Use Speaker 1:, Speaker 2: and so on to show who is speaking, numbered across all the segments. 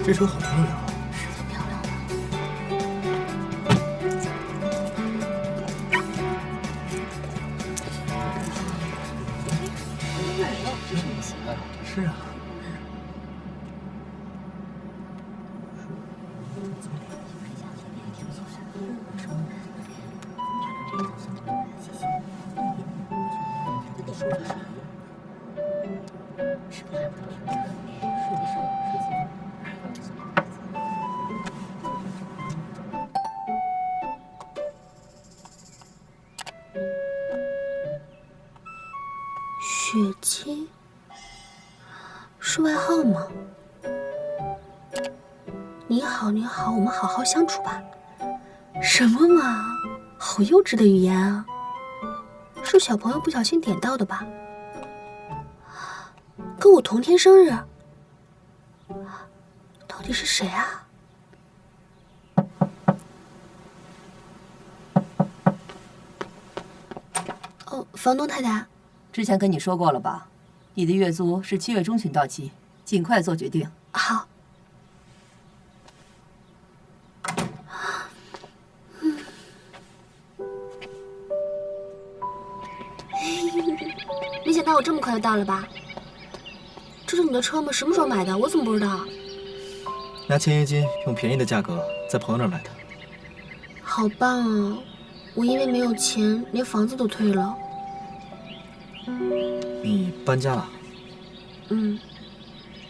Speaker 1: 这车好漂亮啊！
Speaker 2: 是挺漂亮的。
Speaker 1: 是啊。
Speaker 2: 雪清是外号吗？你好，你好，我们好好相处吧。什么嘛，好幼稚的语言啊！是小朋友不小心点到的吧？跟我同天生日，到底是谁啊？哦，房东太太。
Speaker 3: 之前跟你说过了吧，你的月租是7月中旬到期，尽快做决定。
Speaker 2: 好。没想到我这么快就到了吧？这是你的车吗？什么时候买的？我怎么不知道？
Speaker 1: 拿签约金用便宜的价格在朋友那儿买的。
Speaker 2: 好棒啊！我因为没有钱，连房子都退了。
Speaker 1: 你搬家了？
Speaker 2: 嗯，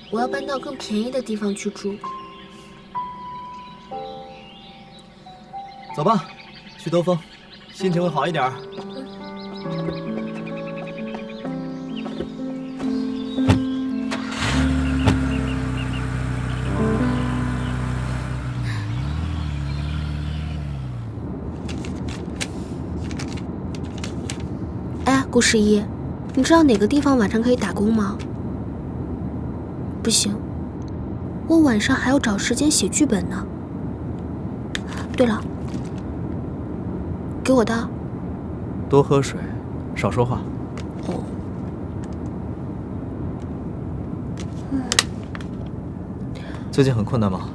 Speaker 2: 我要搬到更便宜的地方去住。
Speaker 1: 走吧，去兜风，心情会好一点。
Speaker 2: 哎，顾十一，你知道哪个地方晚上可以打工吗？不行，我晚上还要找时间写剧本呢。对了，给我的。
Speaker 1: 多喝水，少说话。
Speaker 2: 哦。
Speaker 1: 最近很困难吗？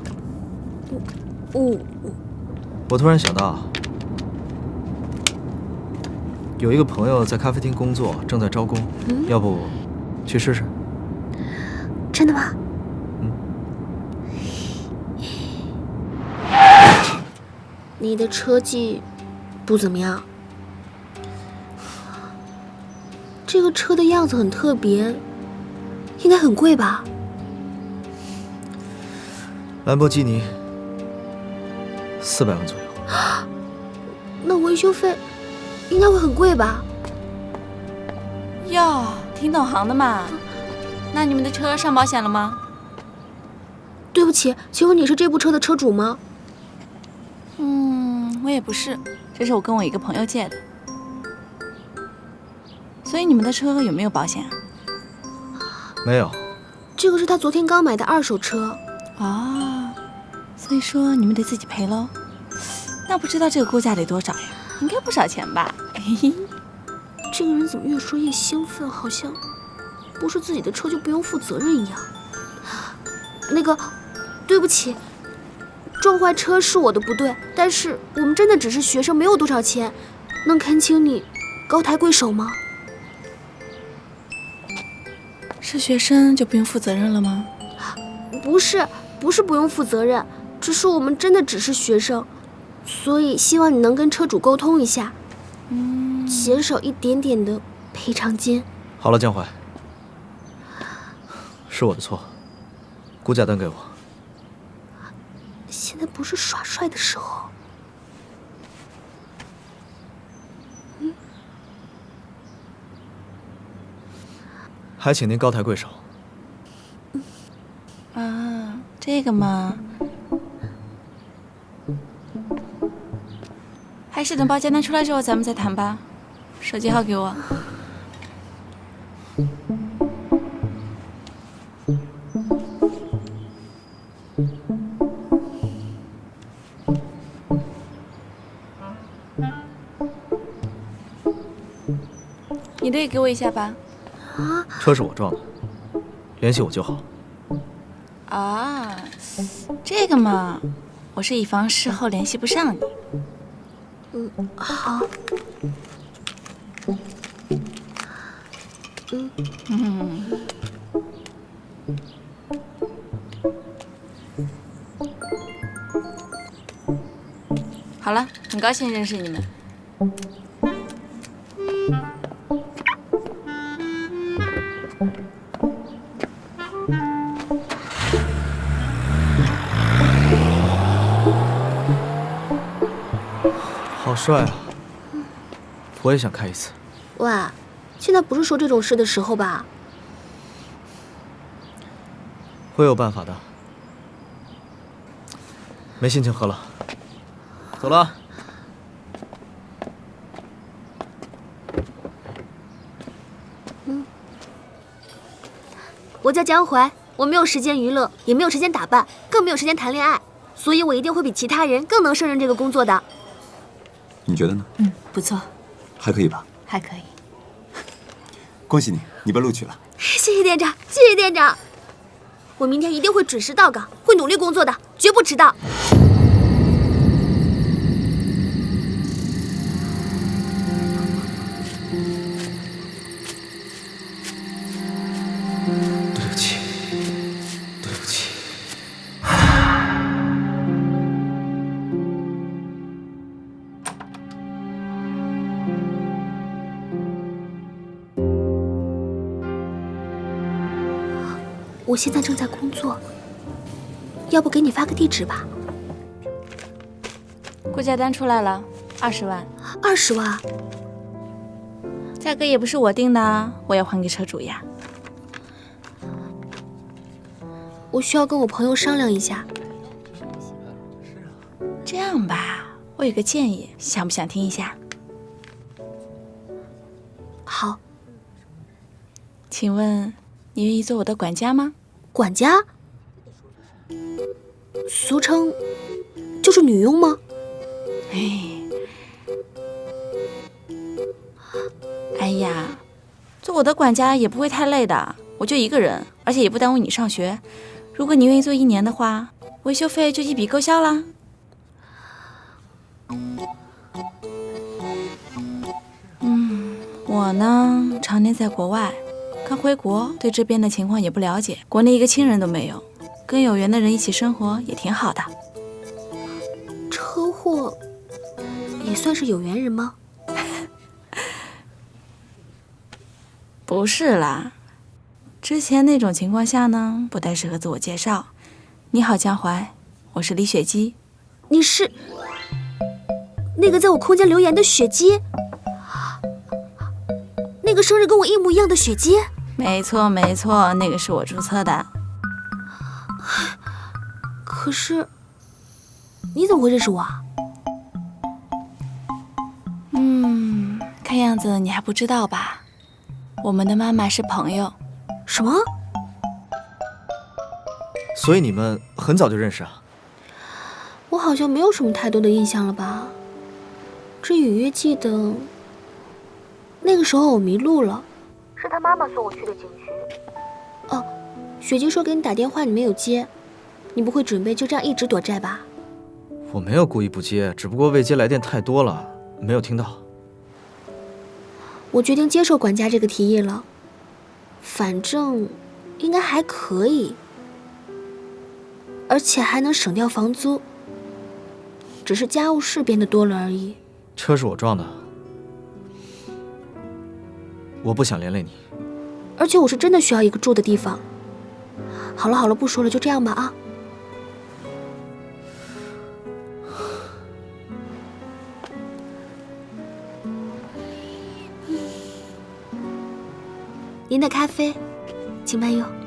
Speaker 1: 我突然想到，有一个朋友在咖啡厅工作，正在招工，要不去试试？
Speaker 2: 真的吗？你的车技不怎么样。这个车的样子很特别，应该很贵吧？
Speaker 1: 兰博基尼400万左右。
Speaker 2: 那维修费应该会很贵吧？
Speaker 4: 哟，挺懂行的嘛。那你们的车上保险了吗？
Speaker 2: 对不起，请问你是这部车的车主吗？
Speaker 4: 我也不是，这是我跟我一个朋友借的。所以你们的车有没有保险啊？
Speaker 1: 没有。
Speaker 2: 这个是他昨天刚买的2手车。
Speaker 4: 哦，所以说你们得自己赔喽。那不知道这个估价得多少呀？应该不少钱吧？嘿嘿。
Speaker 2: 这个人怎么越说越兴奋，好像不是自己的车就不用负责任一样。那个，对不起，撞坏车是我的不对，但是我们真的只是学生，没有多少钱，能恳请你高抬贵手吗？
Speaker 4: 是学生就不用负责任了吗？
Speaker 2: 不是不用负责任，只是我们真的只是学生，所以希望你能跟车主沟通一下，减少一点点的赔偿金。
Speaker 1: 好了，江淮，是我的错，估价单给我。
Speaker 2: 现在不是耍帅的时候。
Speaker 1: 还请您高抬贵手。
Speaker 4: 啊，这个嘛，还是等报价单出来之后咱们再谈吧。手机号给我。你的也给我一下吧。
Speaker 1: 车是我撞的，联系我就好。
Speaker 4: 啊，这个嘛，我是以防事后联系不上你。
Speaker 2: 好。
Speaker 4: 好了，很高兴认识你们。
Speaker 1: 好帅啊！我也想开一次。
Speaker 2: 喂，现在不是说这种事的时候吧？
Speaker 1: 会有办法的。没心情喝了，走了。
Speaker 2: 我叫江淮，我没有时间娱乐，也没有时间打扮，更没有时间谈恋爱，所以我一定会比其他人更能胜任这个工作的。
Speaker 5: 你觉得呢？
Speaker 3: 不错，
Speaker 5: 还可以吧？
Speaker 3: 还可以。
Speaker 5: 恭喜你，你被录取了。
Speaker 2: 谢谢店长，谢谢店长。我明天一定会准时到岗，会努力工作的，绝不迟到。
Speaker 1: 对不起，对不起。
Speaker 2: 我现在正在工作，要不给你发个地址吧
Speaker 4: 估价单出来了，20万。
Speaker 2: ？20万？
Speaker 4: 价格也不是我定的，我要还给车主呀。
Speaker 2: 我需要跟我朋友商量一下。
Speaker 4: 这样吧，我有个建议，想不想听一下？
Speaker 2: 好。
Speaker 4: 请问你愿意做我的管家吗？
Speaker 2: 管家？俗称就是女佣吗？
Speaker 4: 哎呀，做我的管家也不会太累的，我就一个人，而且也不耽误你上学。如果你愿意做1年的话，维修费就一笔勾销啦。我呢，常年在国外，刚回国，对这边的情况也不了解，国内一个亲人都没有，跟有缘的人一起生活也挺好的。
Speaker 2: 车祸也算是有缘人吗？
Speaker 4: 不是啦，之前那种情况下呢，不太适合自我介绍。你好，江淮，我是李雪姬。
Speaker 2: 你是那个在我空间留言的雪姬？那个生日跟我一模一样的雪姬？
Speaker 4: 没错没错，那个是我注册的。
Speaker 2: 可是你怎么会认识我啊？
Speaker 4: 看样子你还不知道吧？我们的妈妈是朋友。
Speaker 2: 什么？
Speaker 1: 所以你们很早就认识啊？
Speaker 2: 我好像没有什么太多的印象了吧？只隐约记得那个时候我迷路了，是他妈妈送我去的景区。哦，雪姬说给你打电话，你没有接，你不会准备就这样一直躲债吧？
Speaker 1: 我没有故意不接，只不过未接来电太多了，没有听到。
Speaker 2: 我决定接受管家这个提议了，反正应该还可以，而且还能省掉房租，只是家务事变得多了而已。
Speaker 1: 车是我撞的，我不想连累你。
Speaker 2: 而且我是真的需要一个住的地方。好了好了，不说了，就这样吧啊。您的咖啡，请慢用。